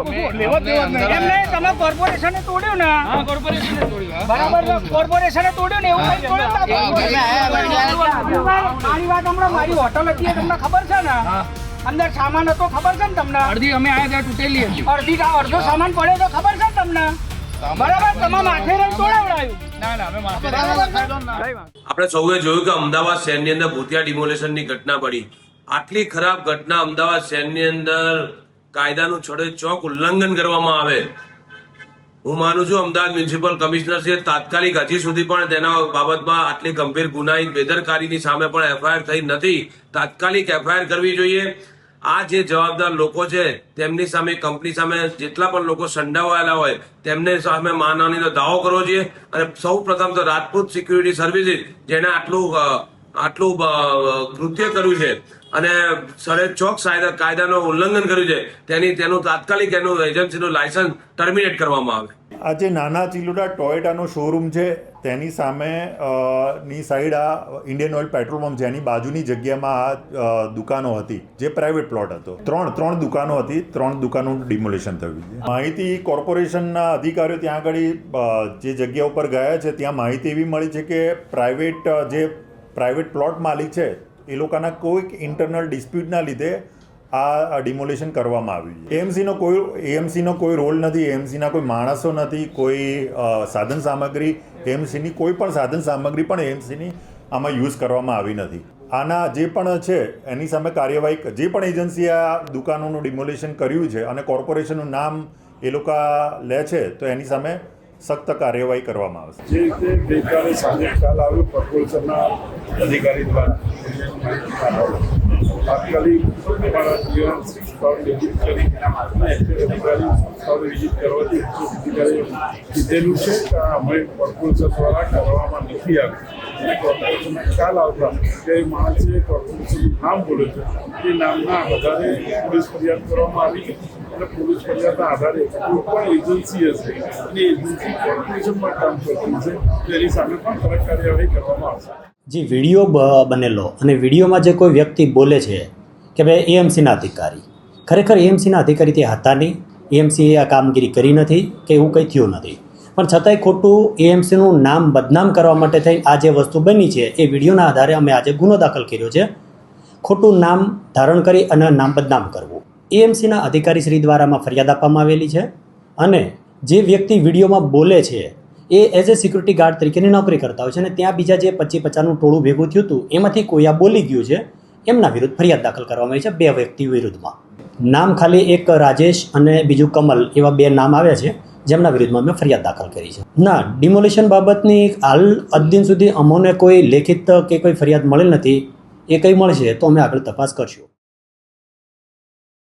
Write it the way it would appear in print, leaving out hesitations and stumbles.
તમે કોર્પોરેશને તોડ્યું ને? બરાબર, કોર્પોરેશને તોડ્યું ને એવું કંઈ મારી વાત હમણાં મારી હોટલ હતી એ તમને ખબર છે ને? અંદર સામાન હતો ખબર છે ને તમને? અડધી અમે આયા ત્યાં તૂટેલી હતી. અડધો સામાન પડ્યો તો ખબર છે ને તમને? બરાબર, તમે માથે રહીને તોડાવડાયું. આપણે સૌએ જોયું કે અમદાવાદ શહેરની અંદર ભૂતિયા ડિમોલેશનની ઘટના બની. આટલી ખરાબ ઘટના અમદાવાદ શહેરની અંદર કાયદાનું છડેચોક ઉલ્લંઘન કરવામાં આવે. હું માનું છું અમદાવાદ મ્યુનિસિપલ કમિશનરશ્રીએ તાત્કાલિક હજી સુધી પણ તેના બાબતમાં આટલી ગંભીર ગુનાહિત બેદરકારીની સામે પણ એફઆઈઆર થઈ નથી. તાત્કાલિક એફઆઈઆર કરવી જોઈએ. આ જે જવાબદાર લોકો છે તેમની સામે, કંપની સામે જેટલા પણ લોકો સંડોવાયેલા હોય તેમને સામે માનહાનિનો દાવો કરવો જોઈએ. અને સૌ પ્રથમ તો રાજપૂત સિક્યુરિટી સર્વિસીસ જેને આટલું કૃત્ય કર્યું છે અને છડેચોક કાયદાનું ઉલ્લંઘન કર્યું છે તેનું તાત્કાલિક એનું એજન્સીનું લાયસન્સ ટર્મિનેટ કરવામાં આવે. આ જે નાના ચિલુડા ટોયોટાનો શોરૂમ છે તેની સામે ની સાઈડ આ ઇન્ડિયન ઓઇલ પેટ્રોલ પંપ જેની બાજુની જગ્યામાં આ દુકાનો હતી જે પ્રાઇવેટ પ્લોટ હતો. ત્રણ દુકાનો હતી. 3 દુકાનોનું ડિમોલેશન થયું છે. માહિતી કોર્પોરેશનના અધિકારીઓ ત્યાં આગળ જે જગ્યા ઉપર ગયા છે ત્યાં માહિતી એવી મળી છે કે પ્રાઇવેટ પ્લોટ માલિક છે એ લોકોના કોઈક ઇન્ટરનલ ડિસ્પ્યુટના લીધે આ ડિમોલેશન કરવામાં આવ્યું છે. એએમસીનો કોઈ રોલ નથી. એએમસીના કોઈ માણસો નથી, કોઈ સાધન સામગ્રી, એએમસીની કોઈ પણ સાધન સામગ્રી પણ એએમસીની આમાં યુઝ કરવામાં આવી નથી. આના જે પણ છે એની સામે કાર્યવાહી, જે પણ એજન્સીએ આ દુકાનોનું ડિમોલેશન કર્યું છે અને કોર્પોરેશનનું નામ એ લોકો લે છે તો એની સામે સખ્ત કાર્યવાહી કરવામાં આવશે. જે રીતે ગઈકાલે સાંજે ખ્યાલ આવ્યો કોર્પોરેશનના અધિકારી દ્વારા તાત્કાલિક અમારા જીવન સ્થળ વિઝિટ કરી અધિકારી સ્થળ વિઝિટ કરવાથી અધિકારીએ કીધેલું છે કે અમે કોર્પોરેશન દ્વારા કરવામાં નથી આવી. અને કોર્પોરેશનને ખ્યાલ આવતા કે એ માણસે કોર્પોરેશનનું નામ બોલે છે એ નામના આધારે પોલીસ ફરિયાદ કરવામાં આવી છે. અને પોલીસ ફરિયાદના આધારે કોઈ પણ એજન્સી હશે અને એજન્સી કોર્પોરેશનમાં કામ કરતી છે તેની સામે પણ કડક કાર્યવાહી કરવામાં આવશે. જે વિડીયો બનેલો અને વિડીયોમાં જે કોઈ વ્યક્તિ બોલે છે કે ભાઈ એએમસીના અધિકારી, ખરેખર એએમસીના અધિકારી તે હતા નહીં. એએમસીએ આ કામગીરી કરી નથી કે એવું કંઈ થયું નથી. પણ છતાંય ખોટું એએમસીનું નામ બદનામ કરવા માટે થઈ આ જે વસ્તુ બની છે એ વિડીયોના આધારે અમે આજે ગુનો દાખલ કર્યો છે. ખોટું નામ ધારણ કરી અને નામ બદનામ કરવું. એએમસીના અધિકારીશ્રી દ્વારામાં ફરિયાદ આપવામાં આવેલી છે. અને જે વ્યક્તિ વિડીયોમાં બોલે છે એ એઝ એ સિક્યુરિટી ગાર્ડ તરીકેની નોકરી કરતા હોય છે અને ત્યાં બીજા જે 25-50નું ટોળું ભેગું થયું હતું એમાંથી કોઈ આ બોલી ગયું છે એમના વિરુદ્ધ ફરિયાદ દાખલ કરવામાં આવી છે 2 વ્યક્તિ વિરુદ્ધમાં. નામ ખાલી એક રાજેશ અને બીજું કમલ એવા 2 નામ આવ્યા છે જેમના વિરુદ્ધમાં મેં ફરિયાદ દાખલ કરી છે. ના, ડિમોલેશન બાબતની હાલ અદ્દિન સુધી અમોને કોઈ લેખિત કે કોઈ ફરિયાદ મળેલ નથી. એ કંઈ મળશે તો અમે આગળ તપાસ કરશું.